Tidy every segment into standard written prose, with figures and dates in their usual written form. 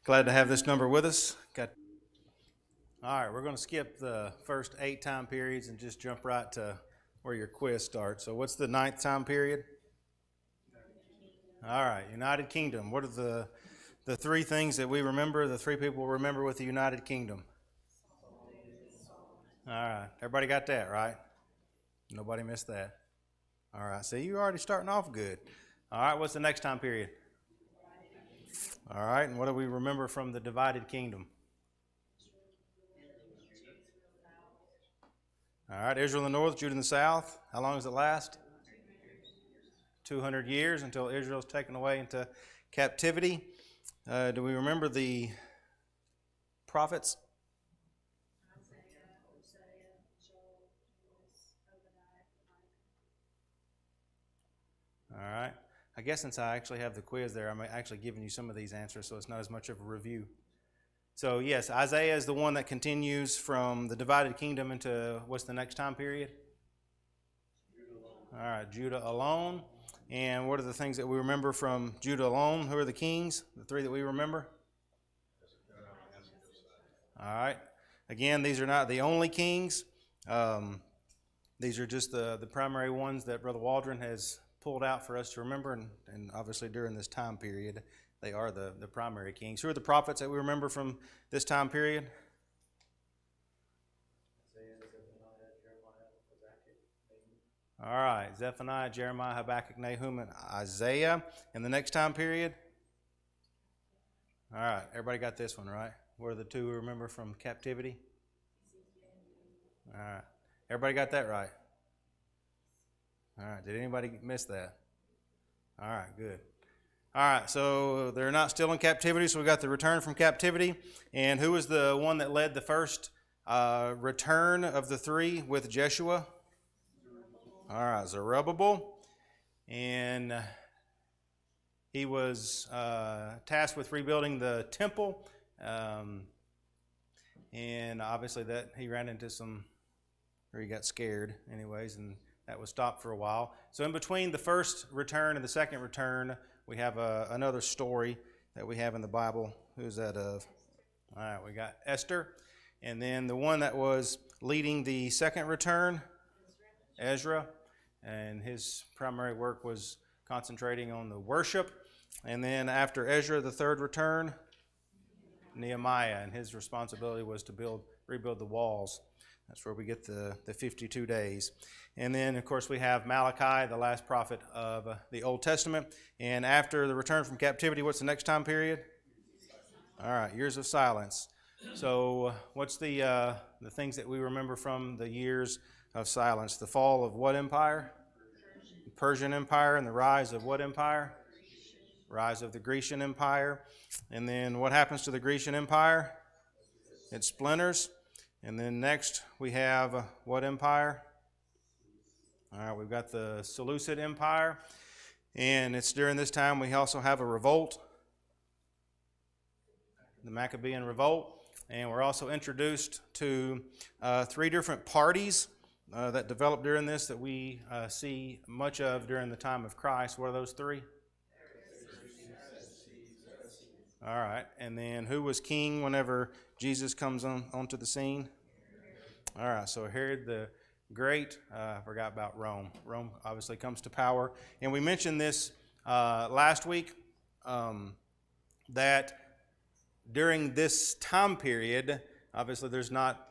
Glad to have this number with us. All right, we're going to skip the first 8 time periods and just jump right to where your quiz starts. So what's the 9th time period? All right, United Kingdom. What are the 3 things that we remember, the 3 people remember with the United Kingdom? All right, everybody got that, right? Nobody missed that. All right, see, you're already starting off good. All right, what's the next time period? All right, and what do we remember from the divided kingdom? All right, Israel in the north, Judah in the south. How long does it last? 200 years until Israel is taken away into captivity. Do we remember the prophets? All right. I guess since I actually have the quiz there, I'm actually giving you some of these answers, so it's not as much of a review. So yes, Isaiah is the one that continues from the divided kingdom into what's the next time period? All right, Judah alone. And what are the things that we remember from Judah alone? Who are the kings? The 3 that we remember? All right. Again, these are not the only kings. These are just the primary ones that Brother Waldron has pulled out for us to remember, and obviously during this time period, they are the primary kings. Who are the prophets that we remember from this time period? All right, Zephaniah, Jeremiah, Habakkuk, Nahum, and Isaiah. In the next time period? All right, everybody got this one, right? What are the 2 we remember from captivity? All right, everybody got that right? All right, did anybody miss that? All right, good. All right, so they're not still in captivity, so we got the return from captivity. And who was the one that led the first return of the 3 with Jeshua? All right, Zerubbabel. And he was tasked with rebuilding the temple. And obviously that he ran into he got scared anyways, and that was stopped for a while. So in between the first return and the second return, we have another story that we have in the Bible. Who's that of? All right, we got Esther. And then the one that was leading the second return, Ezra. And his primary work was concentrating on the worship. And then after Ezra, the third return, Nehemiah. And his responsibility was to rebuild the walls. That's where we get the 52 days. And then, of course, we have Malachi, the last prophet of the Old Testament. And after the return from captivity, what's the next time period? All right, years of silence. So what's the things that we remember from the years of silence? The fall of what empire? The Persian Empire. And the rise of what empire? Rise of the Grecian Empire. And then what happens to the Grecian Empire? It splinters. And then next we have what empire? All right, we've got the Seleucid Empire. And it's during this time we also have a revolt, the Maccabean Revolt. And we're also introduced to 3 different parties that developed during this that we see much of during the time of Christ. What are those 3? All right, and then who was king whenever Jesus comes onto the scene? All right, so Herod the Great. I forgot about Rome. Rome obviously comes to power. And we mentioned this last week, that during this time period, obviously there's not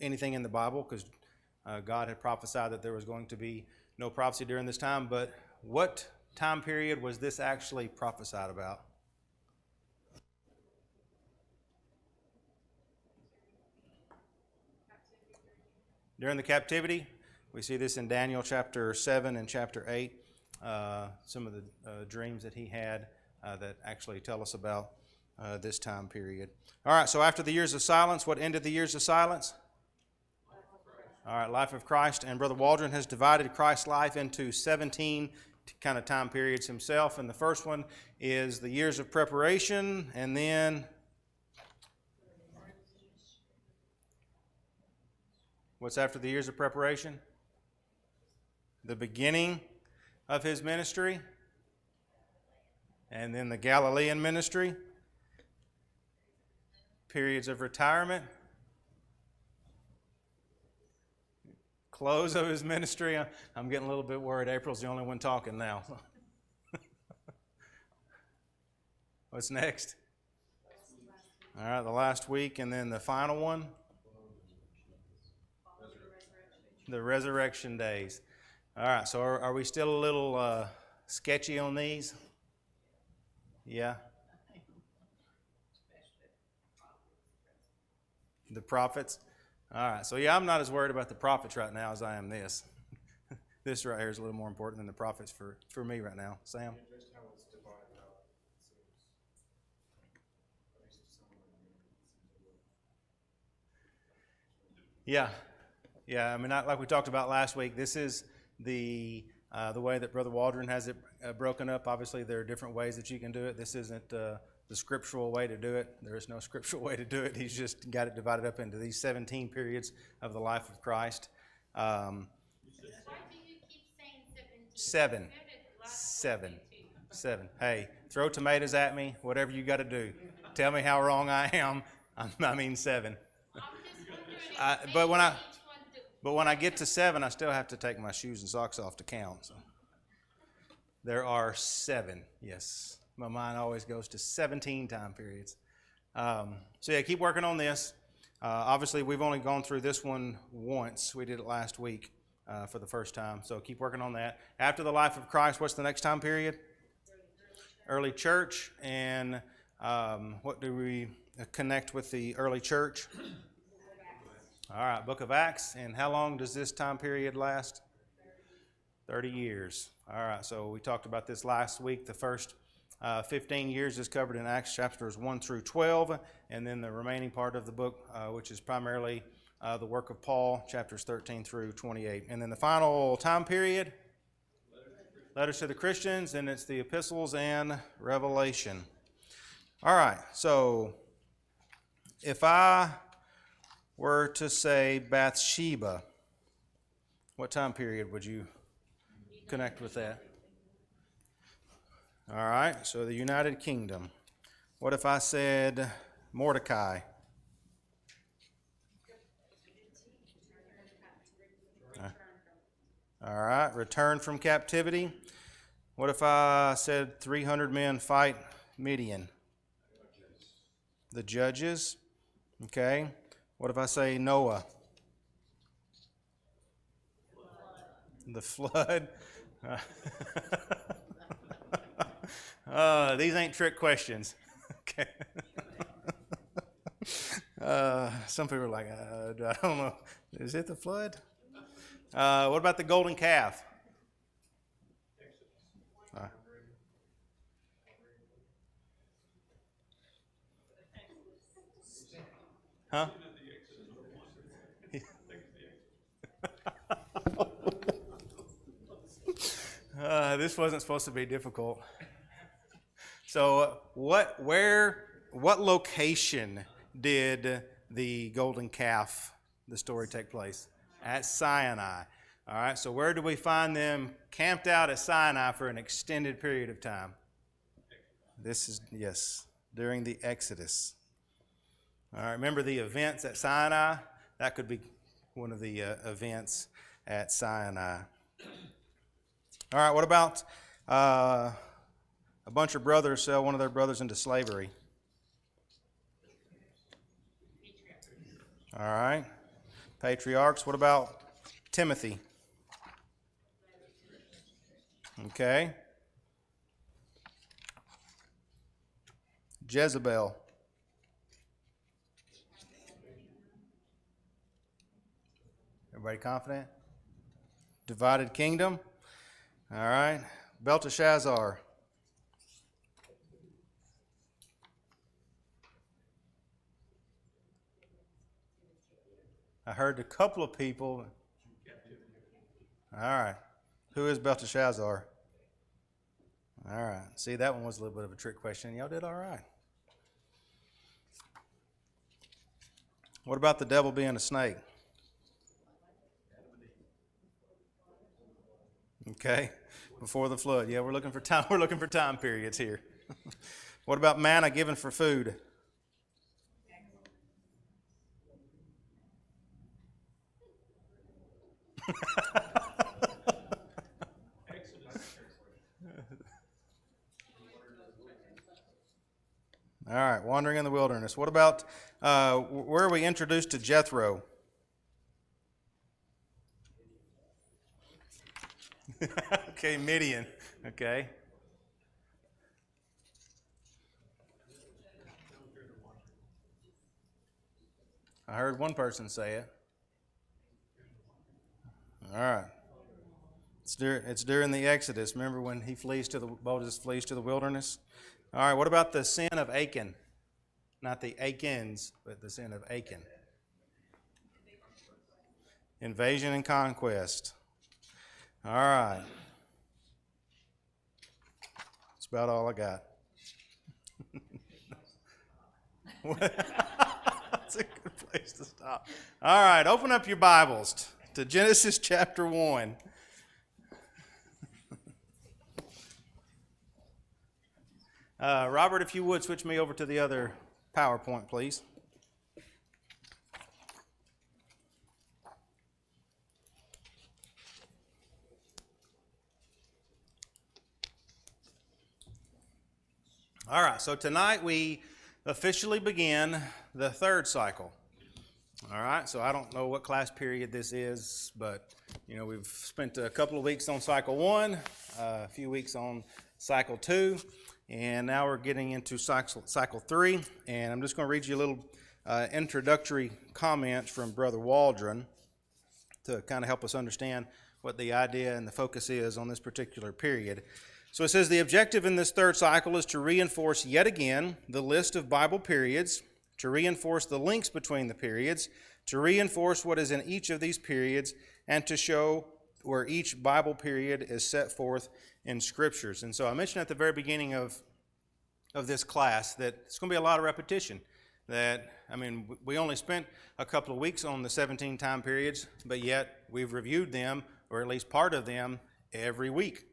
anything in the Bible because God had prophesied that there was going to be no prophecy during this time. But what time period was this actually prophesied about? During the captivity, we see this in Daniel chapter 7 and chapter 8, some of the dreams that he had that actually tell us about this time period. All right, so after the years of silence, what ended the years of silence? All right, life of Christ. And Brother Waldron has divided Christ's life into 17 kind of time periods himself. And the first one is the years of preparation, and then what's after the years of preparation? The beginning of his ministry, and then the Galilean ministry. periods of retirement, close of his ministry. I'm getting a little bit worried. April's the only one talking now. What's next? All right, the last week, and then the final one, the resurrection days. All right, so are we still a little sketchy on these? Yeah. The prophets. All right, so yeah, I'm not as worried about the prophets right now as I am this. This right here is a little more important than the prophets for me right now. Sam? Just how it's divided up, it seems, at least to some of them, Yeah. I mean, like we talked about last week, this is the way that Brother Waldron has it broken up. Obviously, there are different ways that you can do it. This isn't the scriptural way to do it. There is no scriptural way to do it. He's just got it divided up into these 17 periods of the life of Christ. Why do you keep saying 17? Seven. Hey, throw tomatoes at me, whatever you got to do. Tell me how wrong I am. I mean 7. I'm just wondering But when I each one do. But when I get to 7, I still have to take my shoes and socks off to count. So there are 7. Yes, my mind always goes to 17 time periods. So yeah, keep working on this. Obviously, we've only gone through this one once. We did it last week for the first time. So keep working on that. After the life of Christ, what's the next time period? Early church. And what do we connect with the early church? All right, Book of Acts. And how long does this time period last? 30 years. All right, so we talked about this last week. The first 15 years is covered in Acts chapters 1 through 12, and then the remaining part of the book, which is primarily the work of Paul, chapters 13 through 28. And then the final time period, letters to the Christians, and it's the epistles and Revelation. All right, so if I were to say Bathsheba, what time period would you connect with that? All right, so the United Kingdom. What if I said Mordecai? All right, return from captivity. What if I said 300 men fight Midian? The Judges. Okay. What if I say Noah? The flood. These ain't trick questions. Okay. Some people are like, I don't know. Is it the flood? What about the golden calf? Huh? This wasn't supposed to be difficult. So, what location did the golden calf, the story, take place? At Sinai. All right, so where do we find them camped out at Sinai for an extended period of time? This is, yes, during the Exodus. All right, remember the events at Sinai? That could be one of the events at Sinai. All right, what about a bunch of brothers sell one of their brothers into slavery? All right, patriarchs. What about Timothy? Okay. Jezebel. Everybody confident? Divided kingdom. All right. Belteshazzar. I heard a couple of people. All right. Who is Belteshazzar? All right. See, that one was a little bit of a trick question. Y'all did all right. What about the devil being a snake? Okay. Before the flood. Yeah, we're looking for time. We're looking for time periods here. What about manna given for food? All right, wandering in the wilderness. What about where are we introduced to Jethro? Okay, Midian. Okay. I heard one person say it. All right. It's during the Exodus. Remember when Moses flees to the wilderness? All right, what about the sin of Achan? Not the Achans, but the sin of Achan. Invasion and conquest. All right. That's about all I got. That's a good place to stop. All right, open up your Bibles to Genesis chapter 1. Robert, if you would, switch me over to the other PowerPoint, please. All right, so tonight we officially begin the third cycle. All right, so I don't know what class period this is, but we've spent a couple of weeks on cycle 1, a few weeks on cycle 2, and now we're getting into cycle 3, and I'm just going to read you a little introductory comments from Brother Waldron to kind of help us understand what the idea and the focus is on this particular period. So it says, the objective in this third cycle is to reinforce yet again the list of Bible periods, to reinforce the links between the periods, to reinforce what is in each of these periods, and to show where each Bible period is set forth in Scriptures. And so I mentioned at the very beginning of this class that it's going to be a lot of repetition. We only spent a couple of weeks on the 17 time periods, but yet we've reviewed them, or at least part of them, every week.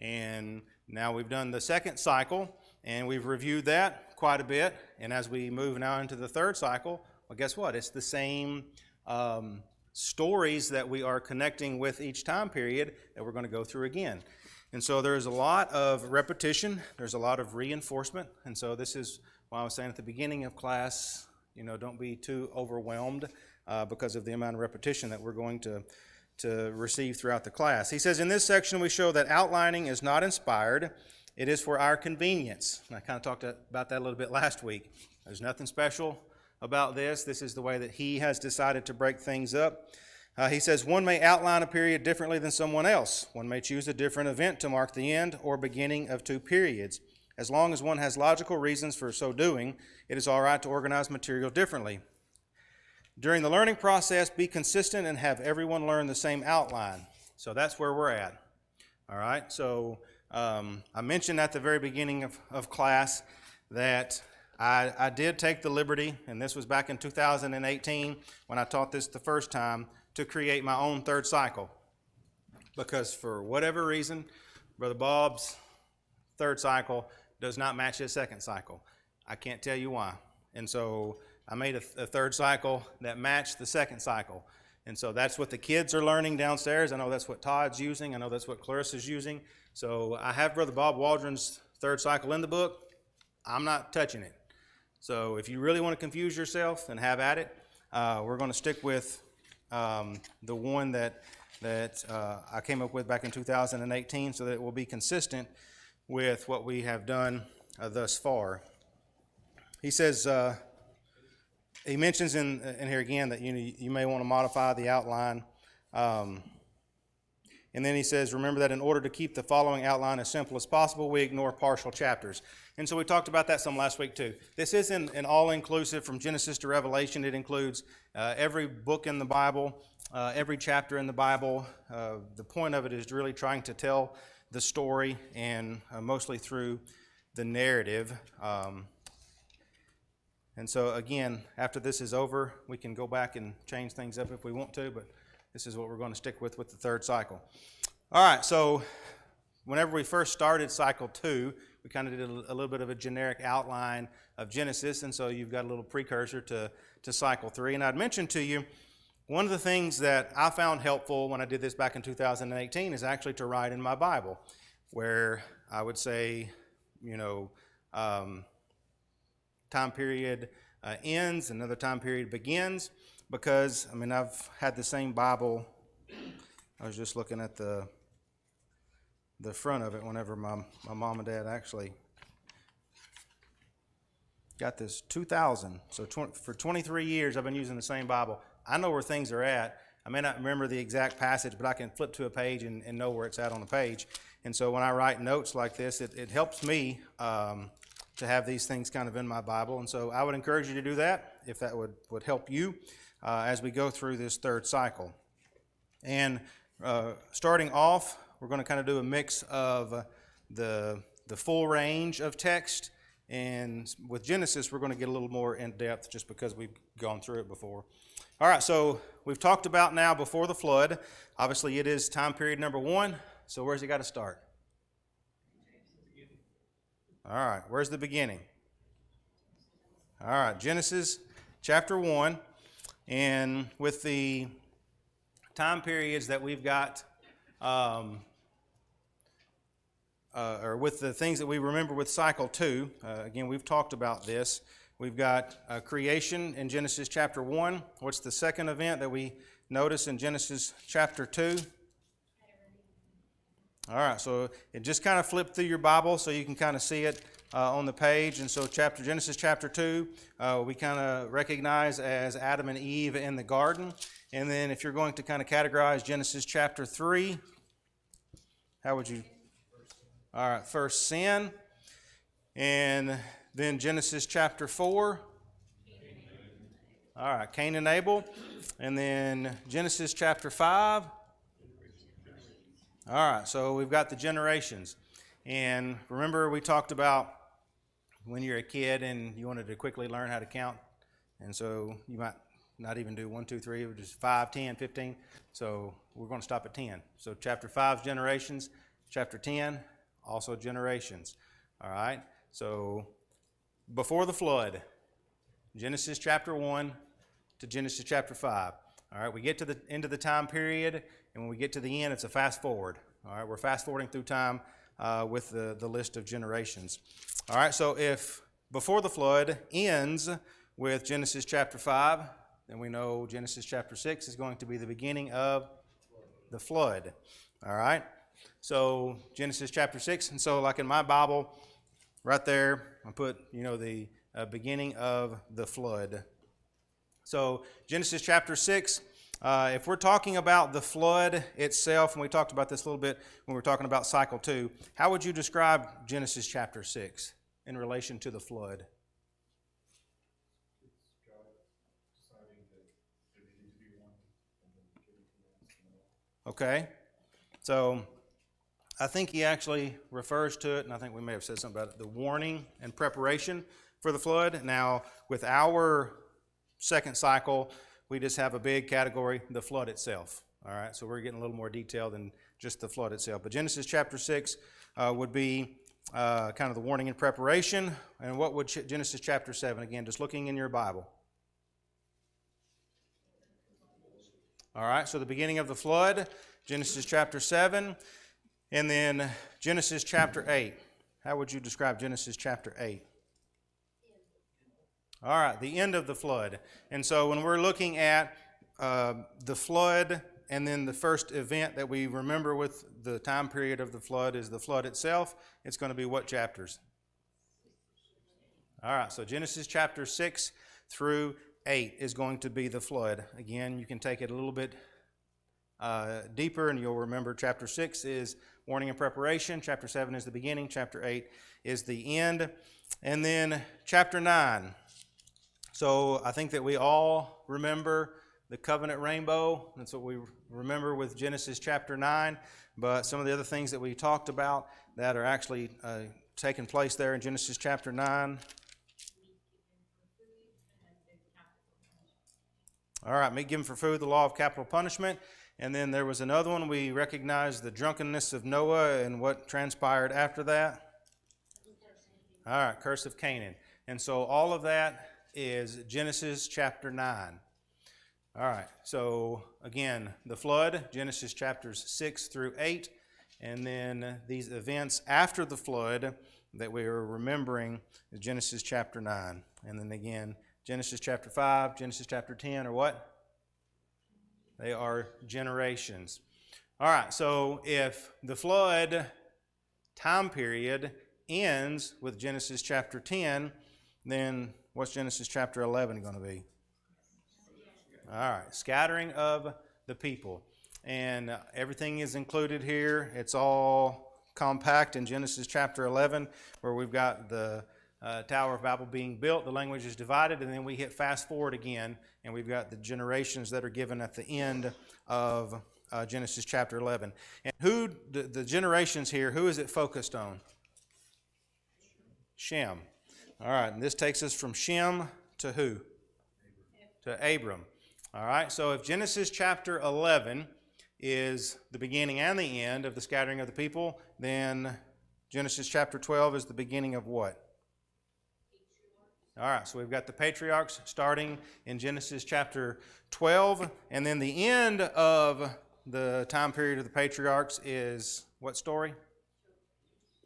And now we've done the second cycle, and we've reviewed that quite a bit. And as we move now into the third cycle, well, guess what? It's the same stories that we are connecting with each time period that we're going to go through again. And so there's a lot of repetition. There's a lot of reinforcement. And so this is why I was saying at the beginning of class, don't be too overwhelmed because of the amount of repetition that we're going to receive throughout the class. He says, in this section we show that outlining is not inspired. It is for our convenience. And I kind of talked about that a little bit last week. There's nothing special about this. This is the way that he has decided to break things up. He says, one may outline a period differently than someone else. One may choose a different event to mark the end or beginning of two periods. As long as one has logical reasons for so doing, it is all right to organize material differently. During the learning process, be consistent and have everyone learn the same outline. So that's where we're at. All right, so I mentioned at the very beginning of class that I did take the liberty, and this was back in 2018 when I taught this the first time, to create my own third cycle. Because for whatever reason, Brother Bob's third cycle does not match his second cycle. I can't tell you why. And so I made a third cycle that matched the second cycle. And so that's what the kids are learning downstairs. I know that's what Todd's using. I know that's what Clarissa's using. So I have Brother Bob Waldron's third cycle in the book. I'm not touching it. So if you really want to confuse yourself, then have at it. We're going to stick with the one that I came up with back in 2018 so that it will be consistent with what we have done thus far. He says, he mentions in here again that you may want to modify the outline. And then he says, remember that in order to keep the following outline as simple as possible, we ignore partial chapters. And so we talked about that some last week too. This isn't an all-inclusive from Genesis to Revelation. It includes every book in the Bible, every chapter in the Bible. The point of it is really trying to tell the story, and mostly through the narrative. And so again, after this is over, we can go back and change things up if we want to, but this is what we're going to stick with the third cycle. All right, so whenever we first started cycle 2, we kind of did a little bit of a generic outline of Genesis, and so you've got a little precursor to cycle 3. And I'd mentioned to you one of the things that I found helpful when I did this back in 2018 is actually to write in my Bible, where I would say, time period ends, another time period begins, because, I've had the same Bible. I was just looking at the front of it whenever my mom and dad actually got this 2000. So for 23 years, I've been using the same Bible. I know where things are at. I may not remember the exact passage, but I can flip to a page and know where it's at on the page. And so when I write notes like this, it helps me to have these things kind of in my Bible. And so I would encourage you to do that if that would help you as we go through this third cycle. And starting off, we're going to kind of do a mix of the full range of text. And with Genesis, we're going to get a little more in depth just because we've gone through it before. All right, so we've talked about now before the flood. Obviously, it is time period number 1. So where's it got to start? All right, where's the beginning? All right, Genesis chapter 1. And with the time periods that we've got, or with the things that we remember with cycle 2, again, we've talked about this. We've got creation in Genesis chapter 1. What's the second event that we notice in Genesis chapter 2? All right, so it just kind of flipped through your Bible so you can kind of see it on the page. And so Genesis chapter 2, we kind of recognize as Adam and Eve in the garden. And then if you're going to kind of categorize Genesis chapter 3, how would you? All right, first sin. And then Genesis chapter 4. All right, Cain and Abel. And then Genesis chapter 5. All right, so we've got the generations. And remember we talked about when you're a kid and you wanted to quickly learn how to count. And so you might not even do 1, 2, 3, or just 5, 10, 15. So we're going to stop at 10. So chapter 5 is generations. Chapter 10, also generations. All right, so before the flood, Genesis chapter 1 to Genesis chapter 5. All right, we get to the end of the time period, and when we get to the end, it's a fast forward. All right, we're fast forwarding through time with the list of generations. All right, so if before the flood ends with Genesis chapter 5, then we know Genesis chapter 6 is going to be the beginning of the flood. All right, so Genesis chapter 6, and so like in my Bible, right there, I put, the beginning of the flood. So Genesis chapter 6, if we're talking about the flood itself, and we talked about this a little bit when we were talking about cycle 2, how would you describe Genesis chapter 6 in relation to the flood? It's God deciding that there needed to be one, and then giving commands to Noah. Okay, so I think he actually refers to it, and I think we may have said something about it, the warning and preparation for the flood. Now, with our second cycle, we just have a big category, the flood itself. All right, so we're getting a little more detail than just the flood itself. But Genesis chapter 6 would be kind of the warning and preparation. And what would Genesis chapter 7, again, just looking in your Bible? All right, so the beginning of the flood, Genesis chapter 7. And then Genesis chapter 8. How would you describe Genesis chapter 8? All right, the end of the flood. And so when we're looking at the flood, and then the first event that we remember with the time period of the flood is the flood itself, it's going to be what chapters? All right, so Genesis chapter 6 through 8 is going to be the flood. Again, you can take it a little bit deeper, and you'll remember chapter 6 is warning and preparation, chapter 7 is the beginning, chapter 8 is the end, and then chapter 9. So I think that we all remember the covenant rainbow. That's what we remember with Genesis chapter 9, but some of the other things that we talked about that are actually taking place there in Genesis chapter 9. All right, meat given for food, the law of capital punishment. And then there was another one. We recognized the drunkenness of Noah and what transpired after that. All right, curse of Canaan. And so all of that is Genesis chapter 9. All right, so again, the flood, Genesis chapters 6 through 8, and then these events after the flood that we are remembering is Genesis chapter 9. And then again, Genesis chapter 5, Genesis chapter 10 are what? They are generations. All right, so if the flood time period ends with Genesis chapter 10, then what's Genesis chapter 11 going to be? All right, scattering of the people. And everything is included here. It's all compact in Genesis chapter 11, where we've got the Tower of Babel being built, the language is divided, and then we hit fast forward again, and we've got the generations that are given at the end of Genesis chapter 11. And who, the generations here, who is it focused on? Shem. All right, and this takes us from Shem to who? To Abram. All right, so if Genesis chapter 11 is the beginning and the end of the scattering of the people, then Genesis chapter 12 is the beginning of what? All right, so we've got the patriarchs starting in Genesis chapter 12, and then the end of the time period of the patriarchs is what story?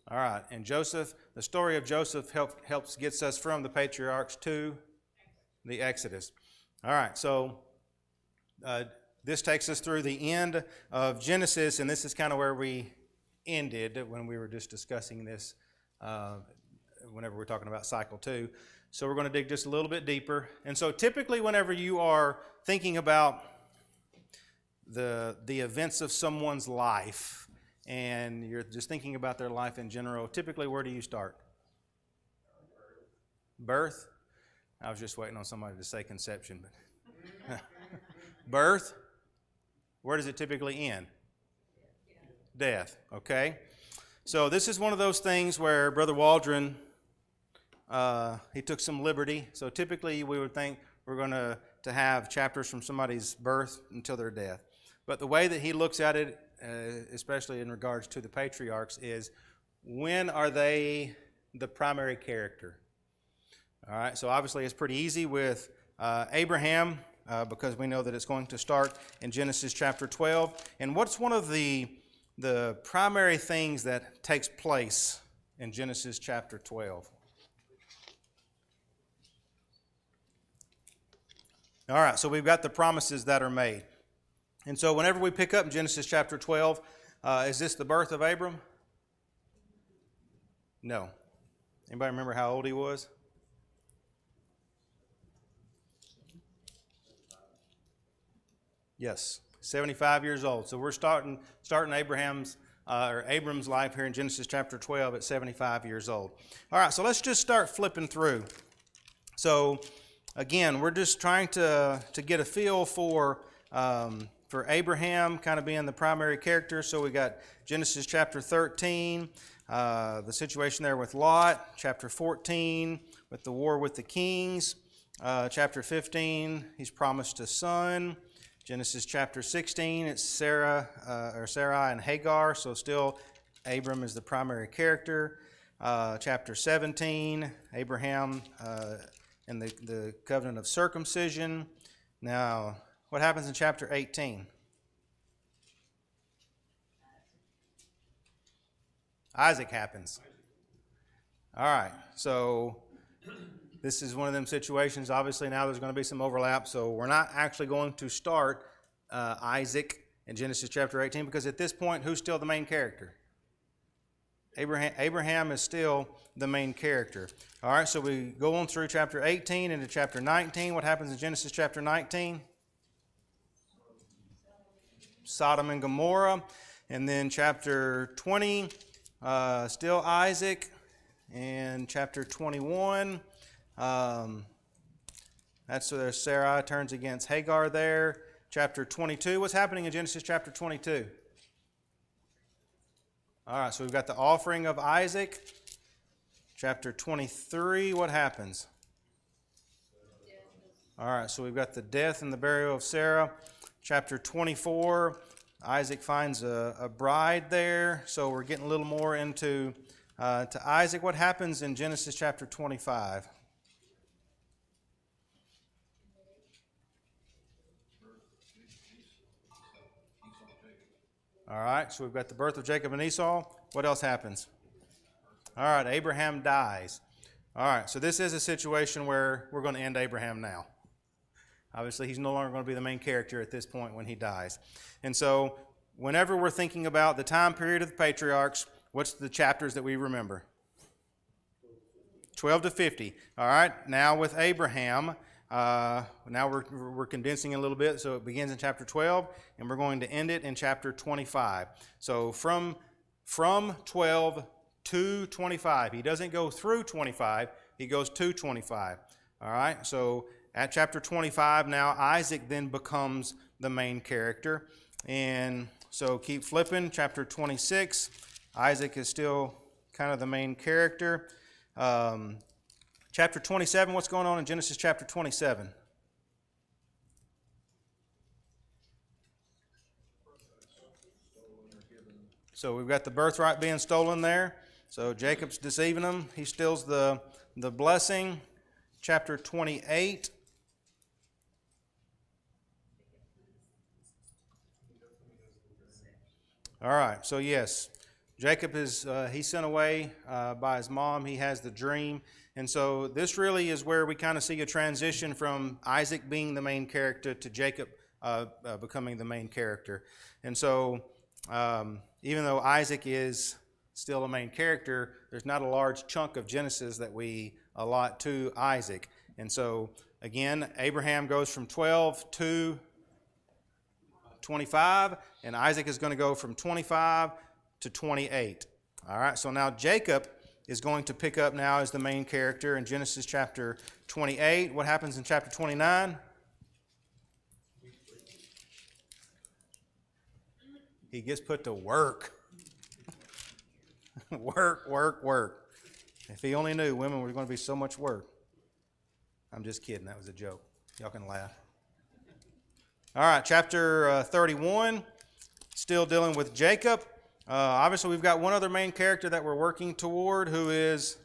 All right, and Joseph, the story of Joseph helps gets us from the patriarchs to the Exodus. All right, so this takes us through the end of Genesis, and this is kind of where we ended when we were just discussing this whenever we're talking about cycle 2. So we're going to dig just a little bit deeper. And so typically whenever you are thinking about the events of someone's life and you're just thinking about their life in general, typically where do you start? Birth? I was just waiting on somebody to say conception, but birth? Where does it typically end? Death, okay? So this is one of those things where Brother Waldron, he took some liberty. So typically we would think we're going to have chapters from somebody's birth until their death. But the way that he looks at it, especially in regards to the patriarchs, is when are they the primary character? All right, so obviously it's pretty easy with Abraham because we know that it's going to start in Genesis chapter 12. And what's one of the primary things that takes place in Genesis chapter 12? All right, so we've got the promises that are made. And so whenever we pick up in Genesis chapter 12, is this the birth of Abram? No. Anybody remember how old he was? Yes, 75 years old. So we're starting Abram's life here in Genesis chapter 12 at 75 years old. All right, so let's just start flipping through. So again, we're just trying to get a feel for Abraham kind of being the primary character. So we got Genesis chapter 13, the situation there with Lot, chapter 14 with the war with the kings, chapter 15, he's promised a son. Genesis chapter 16, it's Sarai and Hagar, so still Abram is the primary character. Chapter 17, Abraham and the covenant of circumcision. Now, what happens in chapter 18? Isaac happens. All right, so this is one of them situations. Obviously, now there's going to be some overlap, so we're not actually going to start Isaac in Genesis chapter 18 because at this point, who's still the main character? Abraham is still the main character. All right, so we go on through chapter 18 into chapter 19. What happens in Genesis chapter 19? Sodom and Gomorrah. And then chapter 20, still Isaac. And chapter 21, that's where Sarai turns against Hagar there. Chapter 22, what's happening in Genesis chapter 22? All right, so we've got the offering of Isaac. Chapter 23, what happens? All right, so we've got the death and the burial of Sarah. Chapter 24, Isaac finds a bride there. So we're getting a little more into to Isaac. What happens in Genesis chapter 25? All right, so we've got the birth of Jacob and Esau. What else happens? All right, Abraham dies. All right, so this is a situation where we're going to end Abraham now. Obviously, he's no longer going to be the main character at this point when he dies. And so, whenever we're thinking about the time period of the patriarchs, what's the chapters that we remember? 12 to 50. All right, now with Abraham, now we're condensing a little bit, so it begins in chapter 12, and we're going to end it in chapter 25. So from 12 to 25. He doesn't go through 25, he goes to 25. All right, so at chapter 25 now, Isaac then becomes the main character. And so keep flipping, chapter 26, Isaac is still kind of the main character. Chapter 27, what's going on in Genesis chapter 27? So we've got the birthright being stolen there. So Jacob's deceiving him. He steals the blessing. Chapter 28. All right, so yes, Jacob is he's sent away by his mom. He has the dream. And so this really is where we kind of see a transition from Isaac being the main character to Jacob becoming the main character. And so even though Isaac is still a main character, there's not a large chunk of Genesis that we allot to Isaac. And so, again, Abraham goes from 12 to 25, and Isaac is going to go from 25 to 28. All right, so now Jacob is going to pick up now as the main character in Genesis chapter 28. What happens in chapter 29? He gets put to work. Work. If he only knew women were going to be so much work. I'm just kidding. That was a joke. Y'all can laugh. All right, chapter 31, still dealing with Jacob. Obviously, we've got one other main character that we're working toward, who is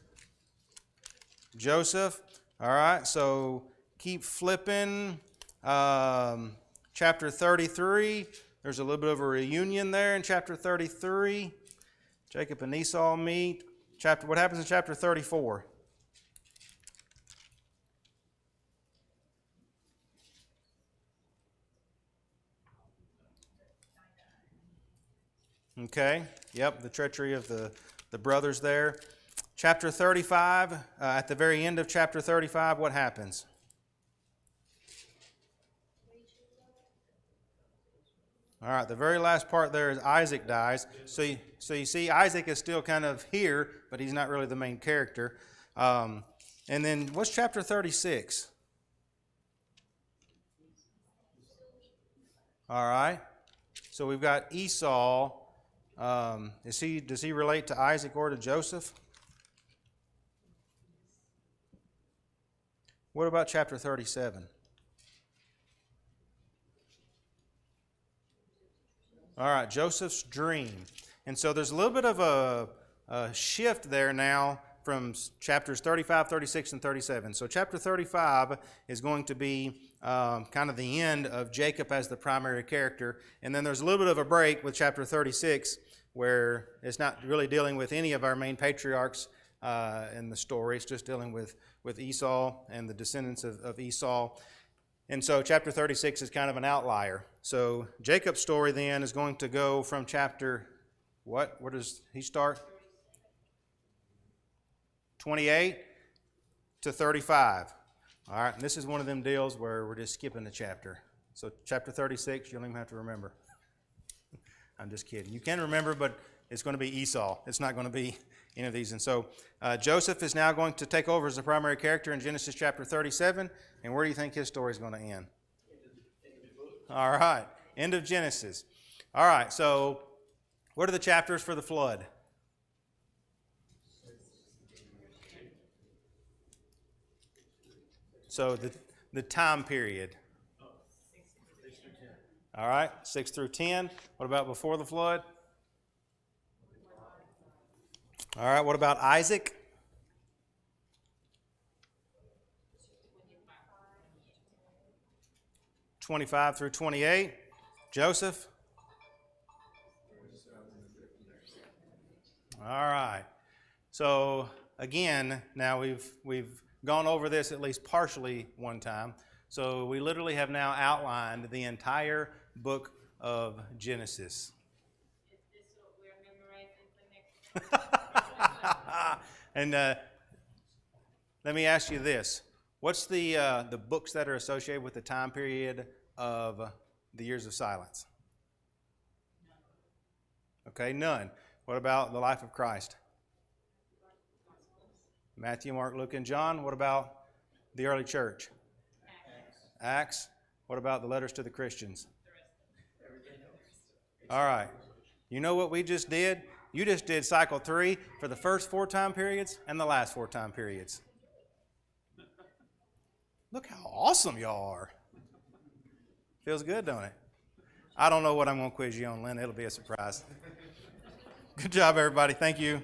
Joseph. All right, so keep flipping. Chapter 33, there's a little bit of a reunion there in chapter 33. Jacob and Esau meet. What happens in chapter 34? Okay, yep, the treachery of the brothers there. Chapter 35, at the very end of chapter 35, what happens? All right, the very last part there is Isaac dies. So you see Isaac is still kind of here, but he's not really the main character. And then what's chapter 36? All right, so we've got Esau. Does he relate to Isaac or to Joseph? What about chapter 37? All right, Joseph's dream. And so there's a little bit of a shift there now from chapters 35, 36, and 37. So chapter 35 is going to be kind of the end of Jacob as the primary character. And then there's a little bit of a break with chapter 36 where it's not really dealing with any of our main patriarchs in the story. It's just dealing with Esau and the descendants of Esau. And so chapter 36 is kind of an outlier. So Jacob's story then is going to go from chapter, what? Where does he start? 28 to 35. All right, and this is one of them deals where we're just skipping a chapter. So chapter 36, you don't even have to remember. I'm just kidding. You can remember, but it's going to be Esau. It's not going to be any of these. And so Joseph is now going to take over as the primary character in Genesis chapter 37. And where do you think his story is going to end? All right, end of Genesis. All right, so what are the chapters for the flood? So the time period. All right, 6 through 10. What about before the flood? All right, what about Isaac? 25 through 28. Joseph? All right. So again, now we've gone over this at least partially one time. So we literally have now outlined the entire book of Genesis. Is this what we're memorizing for next? And let me ask you this: what's the books that are associated with the time period of the years of silence? Okay, none. What about the life of Christ? Matthew, Mark, Luke, and John. What about the early church? Acts. What about the letters to the Christians? All right. You know what we just did? You just did cycle 3 for the first 4 time periods and the last 4 time periods. Look how awesome y'all are. Feels good, don't it? I don't know what I'm going to quiz you on, Lynn. It'll be a surprise. Good job, everybody. Thank you.